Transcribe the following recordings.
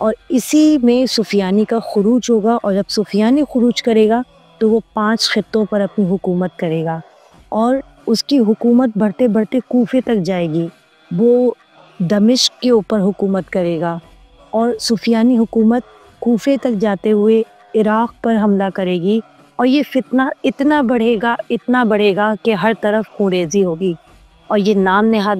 اور اسی میں سفیانی کا خروج ہوگا، اور جب سفیانی خروج کرے گا تو وہ 5 خطوں پر اپنی حکومت کرے گا، اور اس کی حکومت بڑھتے بڑھتے کوفے تک جائے گی، وہ دمشق کے اوپر حکومت کرے گا، اور سفیانی حکومت کوفے تک جاتے ہوئے عراق پر حملہ کرے گی، اور یہ فتنہ اتنا بڑھے گا کہ ہر طرف خونریزی ہوگی، اور یہ نام نہاد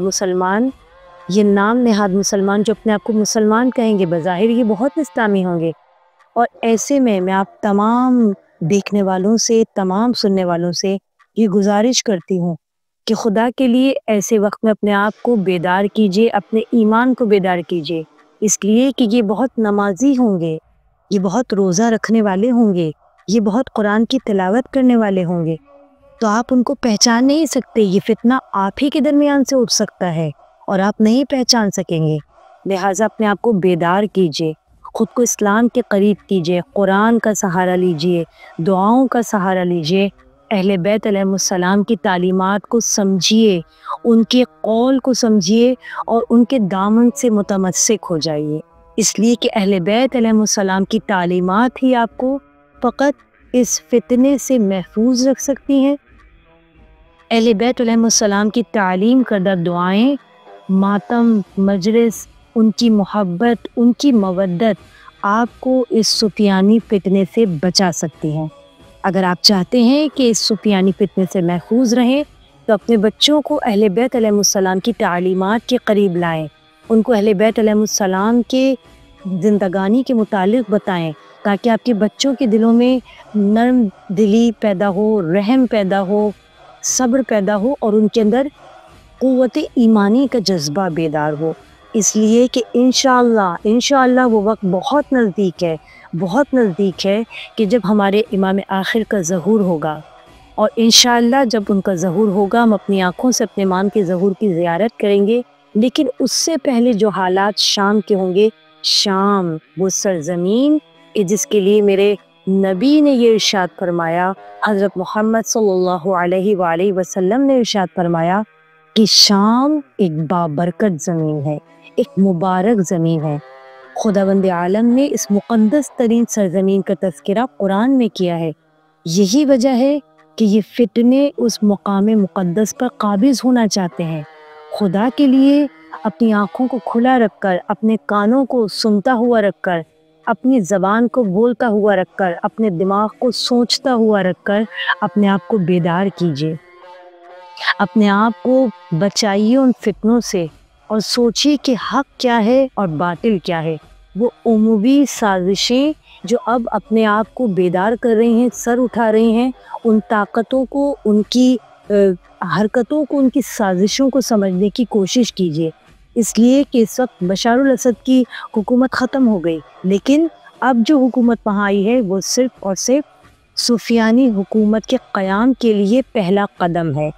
مسلمان جو اپنے آپ کو مسلمان کہیں گے، بظاہر یہ بہت اسلامی ہوں گے، اور ایسے میں آپ تمام دیکھنے والوں سے، تمام سننے والوں سے یہ گزارش کرتی ہوں کہ خدا کے لیے ایسے وقت میں اپنے آپ کو بیدار کیجئے، اپنے ایمان کو بیدار کیجئے، اس لیے کہ یہ بہت نمازی ہوں گے، یہ بہت روزہ رکھنے والے ہوں گے، یہ بہت قرآن کی تلاوت کرنے والے ہوں گے، تو آپ ان کو پہچان نہیں سکتے، یہ فتنہ آپ ہی کے درمیان سے اٹھ سکتا ہے اور آپ نہیں پہچان سکیں گے، لہٰذا اپنے آپ کو بیدار کیجئے، خود کو اسلام کے قریب کیجئے، قرآن کا سہارا لیجئے، دعاؤں کا سہارا لیجئے، اہل بیت علیہ السلام کی تعلیمات کو سمجھیے، ان کے قول کو سمجھیے، اور ان کے دامن سے متمسک ہو جائیے، اس لیے کہ اہل بیت علیہ السلام کی تعلیمات ہی آپ کو فقط اس فتنے سے محفوظ رکھ سکتی ہیں۔ اہل بیت علیہ السلام کی تعلیم کردہ دعائیں، ماتم، مجلس، ان کی محبت، ان کی مودت آپ کو اس سفیانی فتنے سے بچا سکتی ہیں۔ اگر آپ چاہتے ہیں کہ اس سفیانی فتنے سے محفوظ رہیں تو اپنے بچوں کو اہل بیت علیہ السلام کی تعلیمات کے قریب لائیں، ان کو اہل بیت علیہ السلام کے زندگانی کے متعلق بتائیں، تاکہ آپ کے بچوں کے دلوں میں نرم دلی پیدا ہو، رحم پیدا ہو، صبر پیدا ہو، اور ان کے اندر قوت ایمانی کا جذبہ بیدار ہو، اس لیے کہ انشاءاللہ وہ وقت بہت نزدیک ہے کہ جب ہمارے امام آخر کا ظہور ہوگا، اور انشاءاللہ جب ان کا ظہور ہوگا ہم اپنی آنکھوں سے اپنے امام کے ظہور کی زیارت کریں گے، لیکن اس سے پہلے جو حالات شام کے ہوں گے، شام وہ سرزمین جس کے لیے میرے نبی نے یہ ارشاد فرمایا، حضرت محمد صلی اللہ علیہ وآلہ وسلم نے ارشاد فرمایا کہ شام ایک بابرکت زمین ہے، ایک مبارک زمین ہے۔ خداوند عالم نے اس مقدس ترین سرزمین کا تذکرہ قرآن میں کیا ہے، یہی وجہ ہے کہ یہ فتنے اس مقام مقدس پر قابض ہونا چاہتے ہیں۔ خدا کے لیے اپنی آنکھوں کو کھلا رکھ کر، اپنے کانوں کو سنتا ہوا رکھ کر، اپنی زبان کو بولتا ہوا رکھ کر، اپنے دماغ کو سوچتا ہوا رکھ کر اپنے آپ کو بیدار کیجیے، اپنے آپ کو بچائیے ان فتنوں سے، اور سوچیے کہ حق کیا ہے اور باطل کیا ہے۔ وہ عمومی سازشیں جو اب اپنے آپ کو بیدار کر رہی ہیں، سر اٹھا رہی ہیں، ان طاقتوں کو، ان کی حرکتوں کو، ان کی سازشوں کو سمجھنے کی کوشش کیجیے، اس لیے کہ اس وقت بشار الاسد کی حکومت ختم ہو گئی، لیکن اب جو حکومت وہاں آئی ہے وہ صرف اور صرف سفیانی حکومت کے قیام کے لیے پہلا قدم ہے،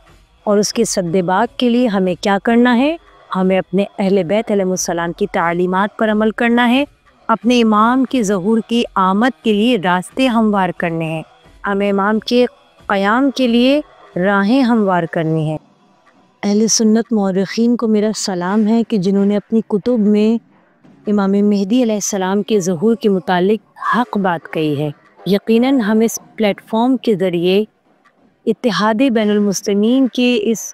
اور اس کے سدباق کے لیے ہمیں کیا کرنا ہے؟ ہمیں اپنے اہل بیت علیہ السلام کی تعلیمات پر عمل کرنا ہے، اپنے امام کے ظہور کی آمد کے لیے راستے ہموار کرنے ہیں، ہمیں امام کے قیام کے لیے راہیں ہموار کرنی ہیں۔ اہل سنت مورخین کو میرا سلام ہے کہ جنہوں نے اپنی کتب میں امام مہدی علیہ السلام کے ظہور کے متعلق حق بات کہی ہے۔ یقیناً ہم اس پلیٹ فارم کے ذریعے اتحاد بین المسلمین کے اس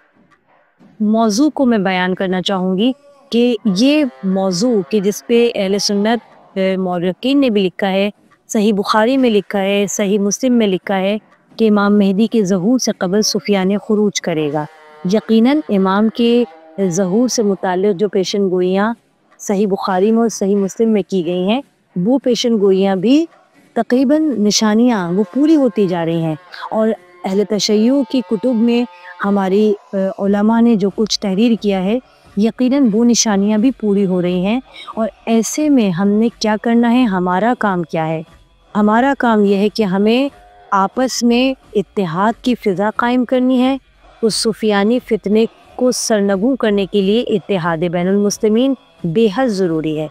موضوع کو میں بیان کرنا چاہوں گی کہ یہ موضوع کہ جس پہ اہل سنت مورخین نے بھی لکھا ہے، صحیح بخاری میں لکھا ہے، صحیح مسلم میں لکھا ہے کہ امام مہدی کے ظہور سے قبل سفیان خروج کرے گا۔ یقیناً امام کے ظہور سے متعلق جو پیشن گوئیاں صحیح بخاری میں اور صحیح مسلم میں کی گئی ہیں، وہ پیشن گوئیاں بھی تقریباً نشانیاں وہ پوری ہوتی جا رہی ہیں، اور اہل تشیع کی کتب میں ہماری علماء نے جو کچھ تحریر کیا ہے، یقیناً وہ نشانیاں بھی پوری ہو رہی ہیں، اور ایسے میں ہم نے کیا کرنا ہے؟ ہمارا کام کیا ہے؟ ہمارا کام یہ ہے کہ ہمیں آپس میں اتحاد کی فضا قائم کرنی ہے۔ اس سفیانی فتنے کو سرنگوں کرنے کے لیے اتحاد بین المسلمین بے حد ضروری ہے۔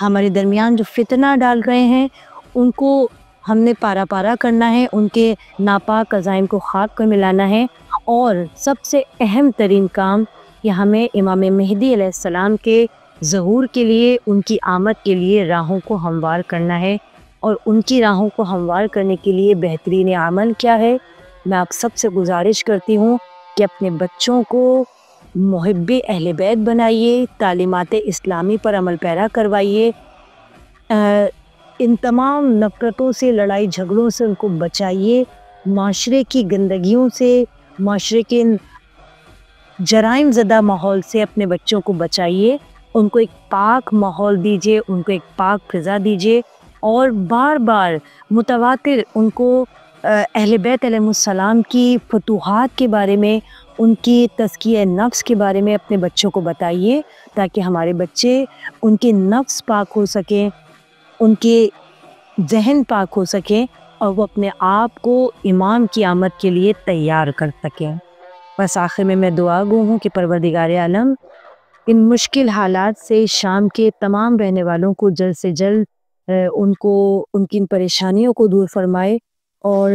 ہمارے درمیان جو فتنہ ڈال رہے ہیں ان کو ہم نے پارا پارا کرنا ہے، ان کے ناپاک عزائم کو خاک پر ملانا ہے، اور سب سے اہم ترین کام کہ ہمیں امام مہدی علیہ السلام کے ظہور کے لیے، ان کی آمد کے لیے راہوں کو ہموار کرنا ہے، اور ان کی راہوں کو ہموار کرنے کے لیے بہترین عمل کیا ہے؟ میں آپ سب سے گزارش کرتی ہوں کہ اپنے بچوں کو محب اہل بیت بنائیے، تعلیمات اسلامی پر عمل پیرا کروائیے، ان تمام نفرتوں سے، لڑائی جھگڑوں سے ان کو بچائیے، معاشرے کی گندگیوں سے، معاشرے کے جرائم زدہ ماحول سے اپنے بچوں کو بچائیے، ان کو ایک پاک ماحول دیجیے، ان کو ایک پاک فضا دیجیے، اور بار بار متواتر ان کو اہل بیت علیہ السلام کی فتوحات کے بارے میں، ان کی تزکیہ نفس کے بارے میں اپنے بچوں کو بتائیے، تاکہ ہمارے بچے ان کے نفس پاک ہو سکیں، ان کے ذہن پاک ہو سکیں، اور وہ اپنے آپ کو امام کی آمد کے لیے تیار کر سکیں۔ بس آخر میں دعا گو ہوں کہ پروردگار عالم ان مشکل حالات سے شام کے تمام رہنے والوں کو جلد سے جلد ان کی پریشانیوں کو دور فرمائے، اور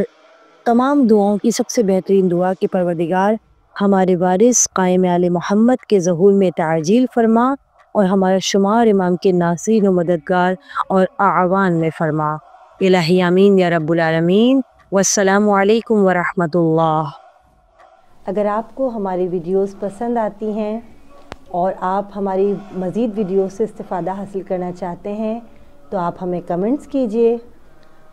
تمام دعاؤں کی سب سے بہترین دعا کہ پروردگار ہمارے وارث قائم آل محمد کے ظہور میں تعجیل فرما، اور ہمارا شمار امام کے ناصرین و مددگار اور اعوان میں فرما۔ الہی آمین یا رب العالمین۔ والسلام علیکم ورحمۃ اللہ۔ اگر آپ کو ہماری ویڈیوز پسند آتی ہیں اور آپ ہماری مزید ویڈیوز سے استفادہ حاصل کرنا چاہتے ہیں تو آپ ہمیں کمنٹس کیجئے،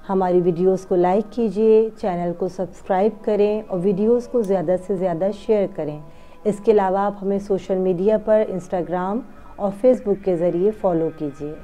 ہماری ویڈیوز کو لائک کیجئے، چینل کو سبسکرائب کریں اور ویڈیوز کو زیادہ سے زیادہ شیئر کریں۔ اس کے علاوہ آپ ہمیں سوشل میڈیا پر انسٹاگرام اور فیس بک کے ذریعے فالو کیجئے۔